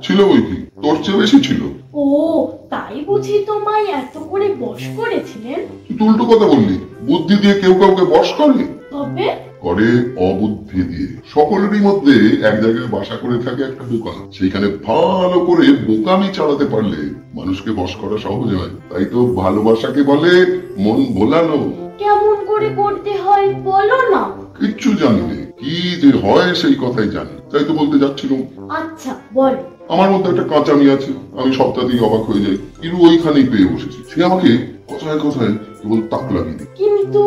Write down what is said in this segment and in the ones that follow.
ছিল বই কি, তোর চেয়ে বেশি ছিল। ও তাই বুঝি তোমায় এত করে বশ করেছিলেন? তুই উল্টো কথা বললি। বুদ্ধি দিয়ে কেউ কাউকে বশ করে? তবে করে অবুদ্ধি দিয়ে। সকলেরই মধ্যে এক জায়গায় বাসা করে থাকে একটা বোকা, সেইখানে ভালো করে বোকামি চালাতে পারলে মানুষকে বশ করা সহজ হয়। তাই তো ভালোবাসাকে বলে মন ভোলানো। কেমন করে করতে হয় বলো না। কিচ্ছু জানি না, কি যে হয় সেই কথাই জানি, তাই তো বলতে যাচ্ছিলাম। আচ্ছা বলো। আমার মধ্যে একটা কাঁচামি আছে, আমি সপ্তাহতেই অবাক হয়ে যাই। কিন্তু ওইখানেই পেয়ে বসেছি, সে আমাকে কথায় কথায় কেবল তাক লাগিয়ে দিই। কিন্তু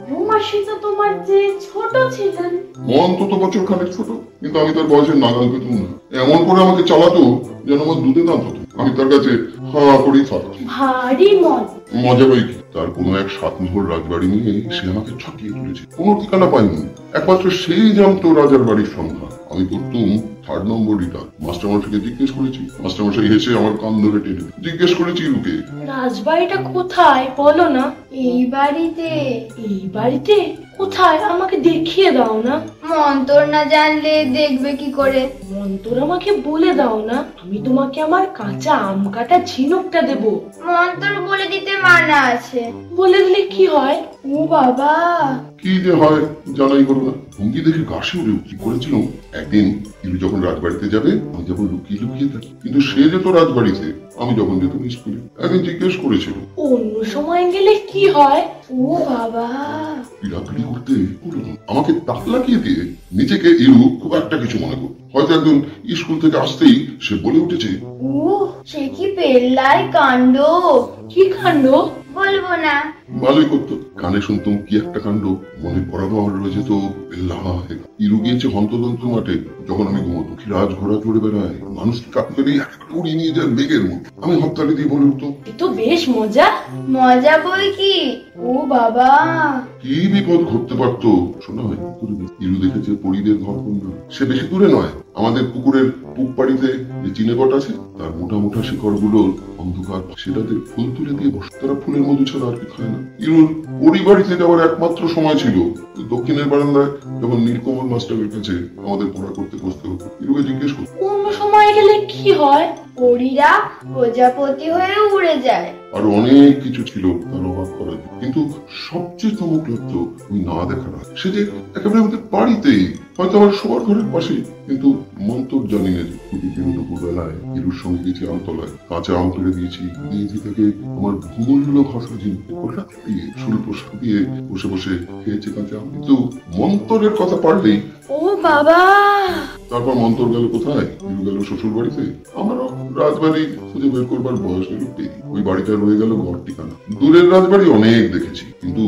রুমাসি তো তোমার যে ছোট ছিলেন। মন তো বছর খানেক ছোট, কিন্তু আমি তার বয়সের নাগাল পেতাম না। এমন করে আমাকে চালাতো যেন আমার দুধে দাঁত হতো। আমি তার কাছে হা করেই থাকতাম। ভারী মজা পাই কি, তার কোনো এক 7 মোহর রাজবাড়ি নিয়ে সে আমাকে ছাটিয়ে তুলেছে। কোনো ঠিকানা পাইনি, একমাত্র সেই জানতো রাজার বাড়ির সংখ্যা। আমি করতুম 3 নম্বর রিটার্ন। মাস্টারমশাইকে জিজ্ঞেস করেছি, মাস্টারমশাই হেসে আমার কান ধরে টেনে। জিজ্ঞেস করেছি রুকে, রাজবাড়িটা কোথায় বলো না। এই বাড়িতে। এই বাড়িতে কোথায় আমাকে দেখিয়ে দাও না। মন্তর না জানলে দেখবে কি করে? মন্তর আমাকে বলে দাও না। আমি তোমাকে আমার কাঁচা আম কাটা ঝিনুকটা দেব। মন্তর বলে দিতে মানা আছে। বলে দিলে কি হয়? ও বাবা, কি যে হয় জানাই করো না। হুমকি দেখে গাছে উঠে কি করেছিল। একদিন ইলু যখন রাজবাড়িতে যাবে, আমি যখন লুকিয়ে লুকিয়ে থাকি, কিন্তু সে যেত রাজবাড়িতে, আমি যখন যেতাম স্কুলে। একদিন জিজ্ঞেস করেছিল, অন্য সময় গেলে কি হয়? ও বাবা, পিড়াপিড়ি করতে আমাকে তাক লাগিয়ে দিয়ে নিজেকে ইলু খুব একটা কিছু মনে করত। হয়তো একদিন স্কুল থেকে আসতেই সে বলে উঠেছে, ও সে কি পেল্লাই কাণ্ড! কি কাণ্ড? বলবো না। ভালোই করতো, কানে শুনতুম কি একটা কাণ্ড। মনে বরাবর রয়েছে তো ইলু গিয়েছে হন্তদন্ত মাঠে। যখন আমি ঘুমোতো, কি রাজ ঘোড়া চড়ে বেড়ায়, মানুষকে কাছে উড়িয়ে নিয়ে যায় বেগের মতো। আমি হত্যালি দিয়ে বলে উঠতো, এ তো বেশ মজা। মজা বই কি। ও বাবা, কি বিপদ ঘটতে পারতো। শোনা হয় ইলু দেখেছে পরিদের ঘর কন্যা। সে বেশি দূরে নয়, আমাদের পুকুরের পুক পাড়িতে যে চিনেকট আছে, তার মোটা মোটা শিকড় গুলোর অন্ধকার সেটাতে ফুল তুলে দিয়ে বসে। তারা ফুলের মধু ছাড়া আর কি খায় না। ইলুর পরিবাড়িতে যাওয়ার একমাত্র সময় ছিল দক্ষিণের বারান্দায়, যখন নীলকমল মাস্টারের কাছে আমাদের পড়া করতে বসতে হতো। ইলুকে জিজ্ঞেস করতো, অন্য সময় গেলে কি হয়? পরীরা প্রজাপতি হয়ে উড়ে যায়। আর অনেক কিছু ছিল তার অবাক করার, কিন্তু সবচেয়ে চমক লাগতো ওই না দেখার। সে যে একেবারে আমাদের বাড়িতেই, হয়তো আমার সবার ঘরের পাশে। কিন্তু মন্তর জানি না যে প্রতিদিন দুপুরবেলায় ইলুর সঙ্গে গেছি আমতলায়, কাঁচা আম তুলে দিয়েছি, দিয়েছি তাকে আমার ভূমূল্য ঘষা দিয়ে স্বল্প দিয়ে বসে বসে খেয়েছে কাঁচা আম। কিন্তু মন্তরের কথা পারলেই, ও বাবা, তারপর মন্তর গেল কোথায়? ইলু গেল শ্বশুর বাড়িতে। আমারও রাজবাড়ি খুঁজে বের করবার বয়স হলো পেরি। ওই বাড়িটা রয়ে গেল ঘর ঠিকানা। দূরের রাজবাড়ি অনেক দেখেছি, কিন্তু